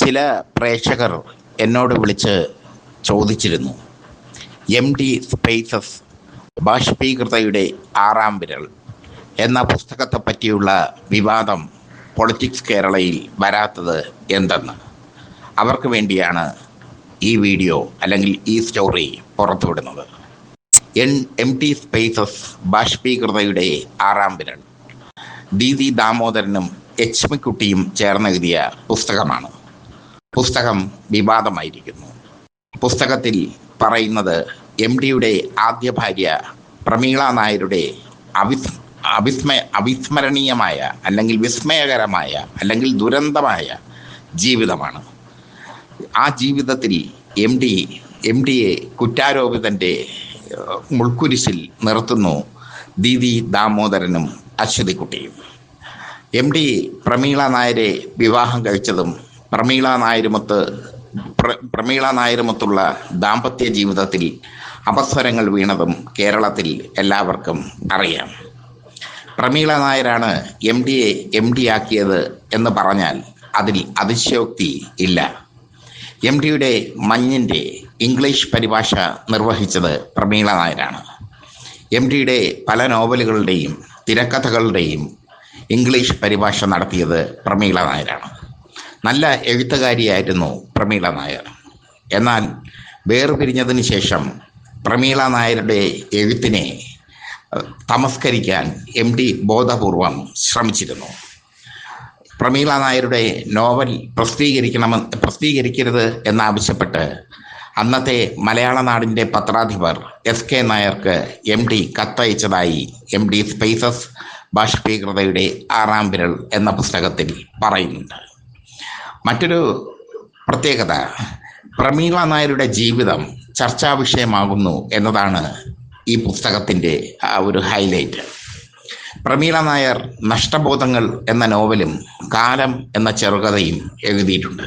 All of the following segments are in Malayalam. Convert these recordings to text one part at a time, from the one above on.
ചില പ്രേക്ഷകർ എന്നോട് വിളിച്ച് ചോദിച്ചിരുന്നു, എം ടി സ്പേസസ് ബാഷ്പീകൃതയുടെ ആറാം വിരൽ എന്ന പുസ്തകത്തെ പറ്റിയുള്ള വിവാദം പൊളിറ്റിക്സ് കേരളയിൽ വരാത്തത് എന്തെന്ന്. അവർക്ക് വേണ്ടിയാണ് ഈ വീഡിയോ അല്ലെങ്കിൽ ഈ സ്റ്റോറി പുറത്തുവിടുന്നത്. എം ടി സ്പേസസ് ബാഷ്പീകൃതയുടെ ആറാം വിരൽ ദി ദാമോദരനും എച്ച്.കുട്ടിയും ചേർന്നെഴുതിയ പുസ്തകമാണ്. പുസ്തകം വിവാദമായിരിക്കുന്നു. പുസ്തകത്തിൽ പറയുന്നത് എം ഡിയുടെ ആദ്യ ഭാര്യ പ്രമീള നായരുടെ അവിസ്മരണീയമായ അല്ലെങ്കിൽ വിസ്മയകരമായ അല്ലെങ്കിൽ ദുരന്തമായ ജീവിതമാണ്. ആ ജീവിതത്തിൽ എം ഡിയെ കുറ്റാരോപിതന്റെ മുൾക്കുരിശിൽ നിർത്തുന്നു ദി ദാമോദരനും അശ്വതിക്കുട്ടിയും. എം ഡി പ്രമീള നായരെ വിവാഹം കഴിച്ചതും പ്രമീള നായരുമൊത്തുള്ള ദാമ്പത്യ ജീവിതത്തിൽ അപസ്വരങ്ങൾ വീണതും കേരളത്തിൽ എല്ലാവർക്കും അറിയാം. പ്രമീള നായരാണ് എം ഡി ആക്കിയത് എന്ന് പറഞ്ഞാൽ അതിൽ അതിശയോക്തി ഇല്ല. എം ഡിയുടെ മഞ്ഞിൻ്റെ ഇംഗ്ലീഷ് പരിഭാഷ നിർവഹിച്ചത് പ്രമീള നായരാണ്. എം ഡിയുടെ പല നോവലുകളുടെയും തിരക്കഥകളുടെയും ഇംഗ്ലീഷ് പരിഭാഷ നടത്തിയത് പ്രമീള നായരാണ്. നല്ല എഴുത്തുകാരിയായിരുന്നു പ്രമീള നായർ. എന്നാൽ വേർപിരിഞ്ഞതിന് ശേഷം പ്രമീള നായരുടെ എഴുത്തിനെ തമസ്കരിക്കാൻ എം ഡി ബോധപൂർവം ശ്രമിച്ചിരുന്നു. പ്രമീള നായരുടെ നോവൽ പ്രസിദ്ധീകരിക്കരുത് എന്നാവശ്യപ്പെട്ട് അന്നത്തെ മലയാള നാടിൻ്റെ പത്രാധിപർ എസ്.കെ. നായർക്ക് എം ഡി കത്തയച്ചതായി എം ടി സ്പേസസ് ബാഷ്പീകൃതയുടെ ആറാം വിരൽ എന്ന പുസ്തകത്തിൽ പറയുന്നുണ്ട്. മറ്റൊരു പ്രത്യേകത, പ്രമീള നായരുടെ ജീവിതം ചർച്ചാ വിഷയമാകുന്നു എന്നതാണ് ഈ പുസ്തകത്തിൻ്റെ ഒരു ഹൈലൈറ്റ്. പ്രമീള നായർ നഷ്ടബോധങ്ങൾ എന്ന നോവലും കാലം എന്ന ചെറുകഥയും എഴുതിയിട്ടുണ്ട്.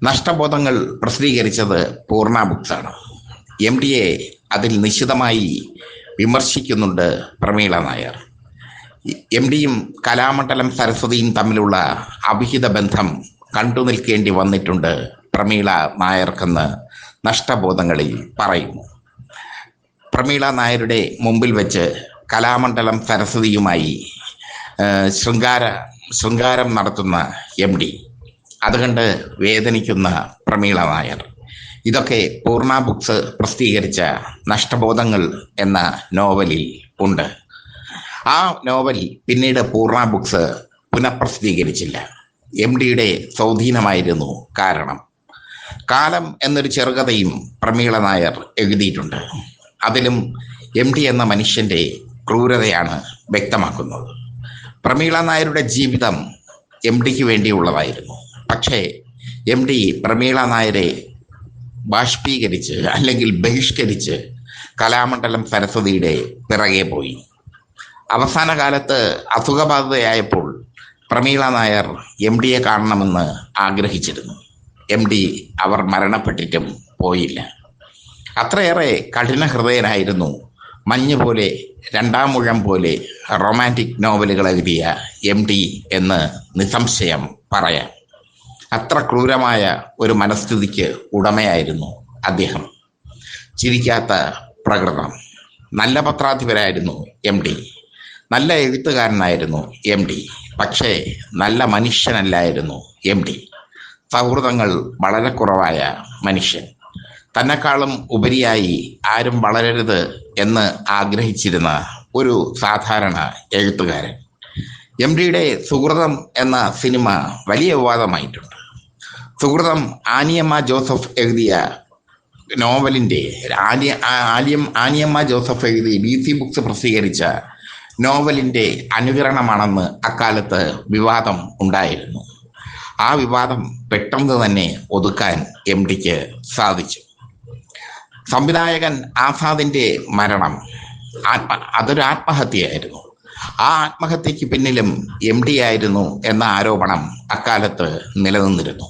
നഷ്ടബോധങ്ങൾ പ്രസിദ്ധീകരിച്ചത് പൂർണ്ണ ബുക്സാണ്. എം ഡിയെ അതിൽ നിശിതമായി വിമർശിക്കുന്നുണ്ട് പ്രമീള നായർ. എം ഡിയും കലാമണ്ഡലം സരസ്വതിയും തമ്മിലുള്ള അവിഹിത ബന്ധം കണ്ടു നിൽക്കേണ്ടി വന്നിട്ടുണ്ട് പ്രമീള നായർക്കെന്ന് നഷ്ടബോധങ്ങളിൽ പറയുന്നു. പ്രമീള നായരുടെ മുമ്പിൽ വെച്ച് കലാമണ്ഡലം സരസ്വതിയുമായി ശൃംഗാരം നടത്തുന്ന എം ഡി, അതുകണ്ട് വേദനിക്കുന്ന പ്രമീള നായർ. ഇതൊക്കെ പൂർണ്ണ ബുക്സ് പ്രസിദ്ധീകരിച്ച നഷ്ടബോധങ്ങൾ എന്ന നോവലിൽ ഉണ്ട്. ആ നോവൽ പിന്നീട് പൂർണ്ണ ബുക്സ് പുനഃപ്രസിദ്ധീകരിച്ചില്ല. എം ഡിയുടെ സ്വാധീനമായിരുന്നു കാരണം. കാലം എന്നൊരു ചെറുകഥയും പ്രമീള നായർ എഴുതിയിട്ടുണ്ട്. അതിലും എം ഡി എന്ന മനുഷ്യൻ്റെ ക്രൂരതയാണ് വ്യക്തമാക്കുന്നത്. പ്രമീള നായരുടെ ജീവിതം എം ഡിക്ക് വേണ്ടിയുള്ളതായിരുന്നു. പക്ഷേ എം ഡി പ്രമീള നായരെ ബാഷ്പീകരിച്ച് അല്ലെങ്കിൽ ബഹിഷ്കരിച്ച് കലാമണ്ഡലം സരസ്വതിയുടെ പിറകെ പോയി. അവസാന കാലത്ത് അസുഖബാധിതയായപ്പോൾ പ്രമീള നായർ എം ഡിയെ കാണണമെന്ന് ആഗ്രഹിച്ചിരുന്നു. എം ഡി അവർ മരണപ്പെട്ടിട്ടും പോയില്ല. അത്രയേറെ കഠിന ഹൃദയനായിരുന്നു. മഞ്ഞ് പോലെ, രണ്ടാം മുഴം പോലെ റൊമാൻറ്റിക് നോവലുകൾ എഴുതിയ എം ഡി എന്ന് നിസ്സംശയം പറയാം. അത്ര ക്രൂരമായ ഒരു മനസ്ഥിതിക്ക് ഉടമയായിരുന്നു അദ്ദേഹം. ചിരിക്കാത്ത പ്രകൃതം. നല്ല പത്രാധിപരായിരുന്നു എം ഡി. നല്ല എഴുത്തുകാരനായിരുന്നു എം ഡി. പക്ഷേ നല്ല മനുഷ്യനല്ലായിരുന്നു എം ഡി. സൗഹൃദങ്ങൾ വളരെ കുറവായ മനുഷ്യൻ. തന്നെക്കാളും ഉപരിയായി ആരും വളരരുത് എന്ന് ആഗ്രഹിച്ചിരുന്ന ഒരു സാധാരണ എഴുത്തുകാരൻ. എം ഡിയുടെ സുഹൃതം എന്ന സിനിമ വലിയ വിവാദമായിട്ടുണ്ട്. സുഹൃതം ആനിയമ്മ ജോസഫ് എഴുതിയ നോവലിൻ്റെ ആനിയമ്മ ജോസഫ് എഴുതി DC ബുക്സ് പ്രസിദ്ധീകരിച്ച നോവലിൻ്റെ അനുകരണമാണെന്ന് അക്കാലത്ത് വിവാദം ഉണ്ടായിരുന്നു. ആ വിവാദം പെട്ടെന്ന് തന്നെ ഒതുക്കാൻ എം ഡിക്ക് സാധിച്ചു. സംവിധായകൻ ആസാദിൻ്റെ മരണം അതൊരു ആത്മഹത്യയായിരുന്നു. ആ ആത്മഹത്യക്ക് പിന്നിലും എം ഡി ആയിരുന്നു എന്ന ആരോപണം അക്കാലത്ത് നിലനിന്നിരുന്നു.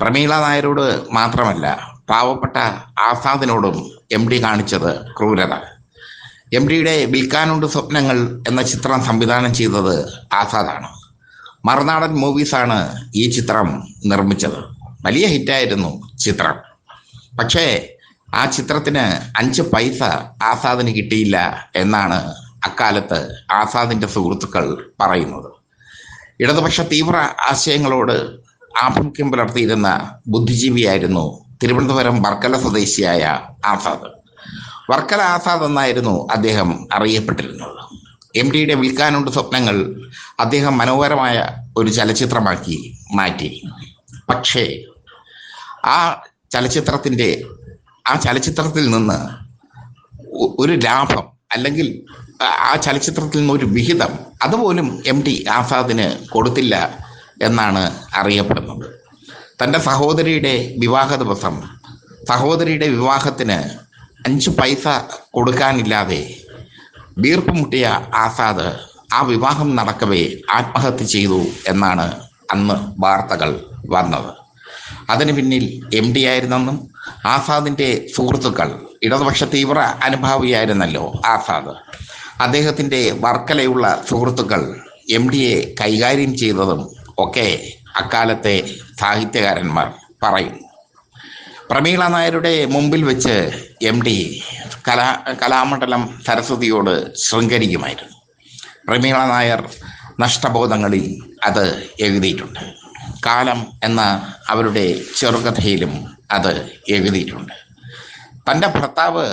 പ്രമീള നായരോട് മാത്രമല്ല, പാവപ്പെട്ട ആസാദിനോടും എം ഡി കാണിച്ചത് ക്രൂരത. എം ഡിയുടെ വിൽക്കാനുണ്ട് സ്വപ്നങ്ങൾ എന്ന ചിത്രം സംവിധാനം ചെയ്തത് ആസാദാണ്. മറുനാടൻ മൂവീസാണ് ഈ ചിത്രം നിർമ്മിച്ചത്. വലിയ ഹിറ്റായിരുന്നു ചിത്രം. പക്ഷേ ആ ചിത്രത്തിന് 5 പൈസ ആസാദിന് കിട്ടിയില്ല എന്നാണ് അക്കാലത്ത് ആസാദിന്റെ സുഹൃത്തുക്കൾ പറയുന്നത്. ഇടതുപക്ഷ തീവ്ര ആശയങ്ങളോട് ആഭിമുഖ്യം പുലർത്തിയിരുന്ന ബുദ്ധിജീവിയായിരുന്നു തിരുവനന്തപുരം വർക്കല സ്വദേശിയായ ആസാദ്. വർക്കല ആസാദ് എന്നായിരുന്നു അദ്ദേഹം അറിയപ്പെട്ടിരുന്നത്. എം ഡിയുടെ വിൽക്കാനുണ്ട് സ്വപ്നങ്ങൾ അദ്ദേഹം മനോഹരമായ ഒരു ചലച്ചിത്രമാക്കി മാറ്റി. പക്ഷേ ആ ചലച്ചിത്രത്തിൽ നിന്ന് ഒരു ലാഭം, അല്ലെങ്കിൽ ആ ചലച്ചിത്രത്തിൽ നിന്ന് ഒരു വിഹിതം അതുപോലും എം ടി ആസാദിന് കൊടുത്തില്ല എന്നാണ് അറിയപ്പെടുന്നത്. തൻ്റെ സഹോദരിയുടെ വിവാഹ ദിവസം സഹോദരിയുടെ വിവാഹത്തിന് 5 പൈസ കൊടുക്കാനില്ലാതെ വീർപ്പ് മുട്ടിയ ആസാദ് ആ വിവാഹം നടക്കവേ ആത്മഹത്യ ചെയ്തു എന്നാണ് അന്ന് വാർത്തകൾ വന്നത്. അതിന് പിന്നിൽ എം ഡി ആയിരുന്നെന്നും ആസാദിന്റെ സുഹൃത്തുക്കൾ, ഇടതുപക്ഷ തീവ്ര അനുഭാവിയായിരുന്നല്ലോ ആസാദ്, അദ്ദേഹത്തിന്റെ വർക്കലയുള്ള സുഹൃത്തുക്കൾ എം ഡിയെ കൈകാര്യം ചെയ്തതും ഒക്കെ അക്കാലത്തെ സാഹിത്യകാരന്മാർ പറയുന്നു. പ്രമീള നായരുടെ മുമ്പിൽ വെച്ച് എം ഡി കലാമണ്ഡലം സരസ്വതിയോട് ശൃംഗരിക്കുമായിരുന്നു. പ്രമീള നായർ നഷ്ടബോധങ്ങളിൽ അത് എഴുതിയിട്ടുണ്ട്. കാലം എന്ന അവരുടെ ചെറുകഥയിലും അത് എഴുതിയിട്ടുണ്ട്. തൻ്റെ ഭർത്താവ്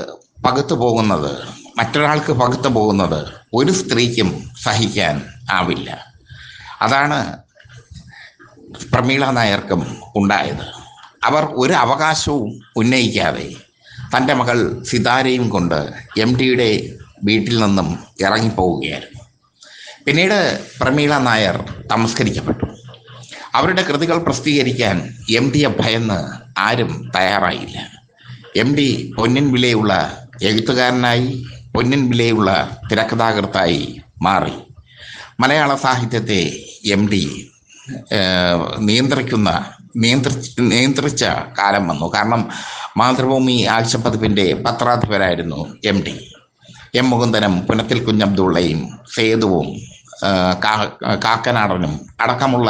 പകുത്തു പോകുന്നത്, മറ്റൊരാൾക്ക് പകുത്തു പോകുന്നത് ഒരു സ്ത്രീക്കും സഹിക്കാൻ ആവില്ല. അതാണ് പ്രമീള നായർക്കും ഉണ്ടായത്. അവർ ഒരു അവകാശവും ഉന്നയിക്കാതെ തൻ്റെ മകൾ സിതാരയും കൊണ്ട് എം ഡിയുടെ വീട്ടിൽ നിന്നും ഇറങ്ങിപ്പോവുകയായിരുന്നു. പിന്നീട് പ്രമീള നായർ തമസ്കരിക്കപ്പെട്ടു. അവരുടെ കൃതികൾ പ്രസിദ്ധീകരിക്കാൻ എം ഡിയെ ഭയന്ന് ആരും തയ്യാറായില്ല. എം ഡി പൊന്നിൻ വിലയുള്ള എഴുത്തുകാരനായി, പൊന്നിൻ വിലയുള്ള തിരക്കഥാകൃത്തായി മാറി. മലയാള സാഹിത്യത്തെ എം ഡി നിയന്ത്രിച്ച കാലം വന്നു. കാരണം മാതൃഭൂമി ആഴ്ചപ്പതിപ്പിൻ്റെ പത്രാധിപരായിരുന്നു എം ഡി. എം മുകുന്ദനും പുനത്തിൽ കുഞ്ഞബ്ദുള്ളയും സേതുവും കാക്കനാടനും അടക്കമുള്ള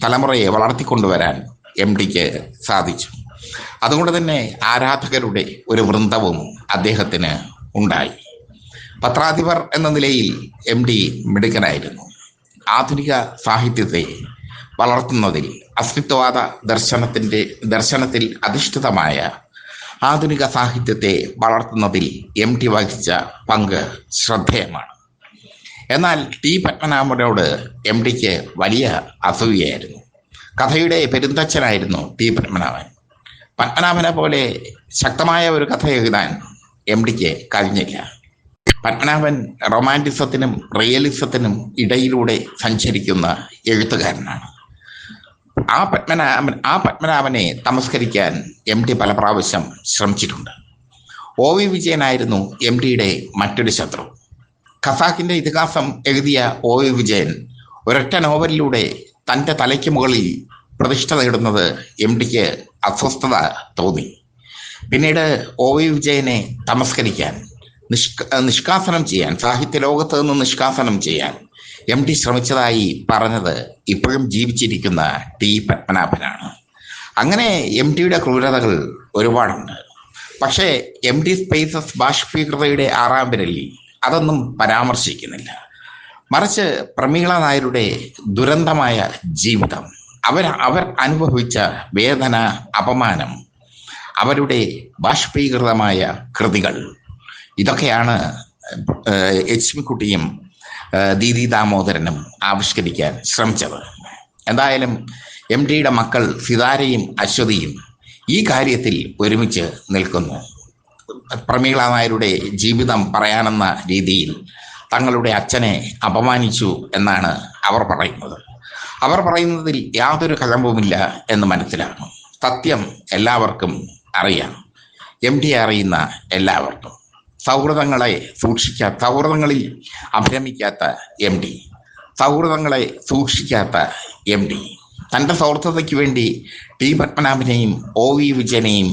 തലമുറയെ വളർത്തിക്കൊണ്ടുവരാൻ എം ഡിക്ക് സാധിച്ചു. അതുകൊണ്ട് തന്നെ ആരാധകരുടെ ഒരു വൃന്ദവും അദ്ദേഹത്തിന് ഉണ്ടായി. പത്രാധിപർ എന്ന നിലയിൽ എം ഡി മിടുക്കനായിരുന്നു. ആധുനിക സാഹിത്യത്തെ വളർത്തുന്നതിൽ, അസ്തിത്വവാദ ദർശനത്തിൽ അധിഷ്ഠിതമായ ആധുനിക സാഹിത്യത്തെ വളർത്തുന്നതിൽ എം ടി വഹിച്ച പങ്ക് ശ്രദ്ധേയമാണ്. എന്നാൽ ടി പത്മനാഭനോട് എം ടിക്ക് വലിയ അസൂയയായിരുന്നു. കഥയുടെ പെരുന്തച്ഛനായിരുന്നു ടി പത്മനാഭൻ. പത്മനാഭനെ പോലെ ശക്തമായ ഒരു കഥ എഴുതാൻ എം ടിക്ക് കഴിഞ്ഞില്ല. പത്മനാഭൻ റൊമാൻറ്റിസത്തിനും റിയലിസത്തിനും ഇടയിലൂടെ സഞ്ചരിക്കുന്ന എഴുത്തുകാരനാണ്. ആ പത്മനാഭനെ തമസ്കരിക്കാൻ എം ടി പല പ്രാവശ്യം ശ്രമിച്ചിട്ടുണ്ട്. ഒ വി വിജയനായിരുന്നു എം ടിയുടെ മറ്റൊരു ശത്രു. ഖസാക്കിന്റെ ഇതിഹാസം എഴുതിയ ഒ വി വിജയൻ ഒരൊറ്റ നോവലിലൂടെ തൻ്റെ തലയ്ക്ക് മുകളിൽ പ്രതിഷ്ഠ നേടുന്നത് എം ടിക്ക് അസ്വസ്ഥത തോന്നി. പിന്നീട് ഒ വി വിജയനെ തമസ്കരിക്കാൻ, നിഷ്കാസനം ചെയ്യാൻ, സാഹിത്യ ലോകത്ത് നിന്ന് നിഷ്കാസനം ചെയ്യാൻ എം ടി ശ്രമിച്ചതായി പറഞ്ഞത് ഇപ്പോഴും ജീവിച്ചിരിക്കുന്ന ടി പത്മനാഭനാണ്. അങ്ങനെ എം ടിയുടെ ക്രൂരതകൾ ഒരുപാടുണ്ട്. പക്ഷേ എം ടി സ്പേസസ് ബാഷ്പീകൃതയുടെ 6ാം വിരലിൽ അതൊന്നും പരാമർശിക്കുന്നില്ല. മറിച്ച് പ്രമീള നായരുടെ ദുരന്തമായ ജീവിതം, അവർ അനുഭവിച്ച വേദന, അപമാനം, അവരുടെ ബാഷ്പീകൃതമായ കൃതികൾ, ഇതൊക്കെയാണ് എച്ച്.കുട്ടിയും ദീദി ദാമോദരനും ആവിഷ്കരിക്കാൻ ശ്രമിച്ചത്. എന്തായാലും എം ടിയുടെ മക്കൾ സിതാരയും അശ്വതിയും ഈ കാര്യത്തിൽ ഒരുമിച്ച് നിൽക്കുന്നു. പ്രമീള നായരുടെ ജീവിതം പറയാനെന്ന രീതിയിൽ തങ്ങളുടെ അച്ഛനെ അപമാനിച്ചു എന്നാണ് അവർ പറയുന്നത്. അവർ പറയുന്നതിൽ യാതൊരു കഴമ്പുമില്ല എന്ന് മനസ്സിലാകും. സത്യം എല്ലാവർക്കും അറിയാം. എം ടി അറിയുന്ന എല്ലാവർക്കും. സൗഹൃദങ്ങളിൽ അഭിരമിക്കാത്ത എം ഡി, സൗഹൃദങ്ങളെ സൂക്ഷിക്കാത്ത എം ഡി, തൻ്റെ സൗഹൃദതയ്ക്ക് വേണ്ടി ടി പത്മനാഭനെയും ഒ വി വിജയനെയും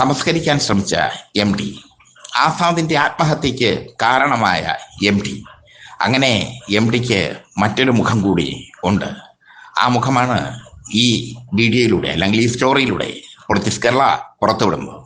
തമസ്കരിക്കാൻ ശ്രമിച്ച എം ഡി, ആസാദിന്റെ ആത്മഹത്യക്ക് കാരണമായ എം ഡി, അങ്ങനെ എം ഡിക്ക് മറ്റൊരു മുഖം കൂടി ഉണ്ട്. ആ മുഖമാണ് ഈ വീഡിയോയിലൂടെ അല്ലെങ്കിൽ ഈ സ്റ്റോറിയിലൂടെ പൊളിറ്റിക്സ് കേരള പുറത്തുവിടുന്നത്.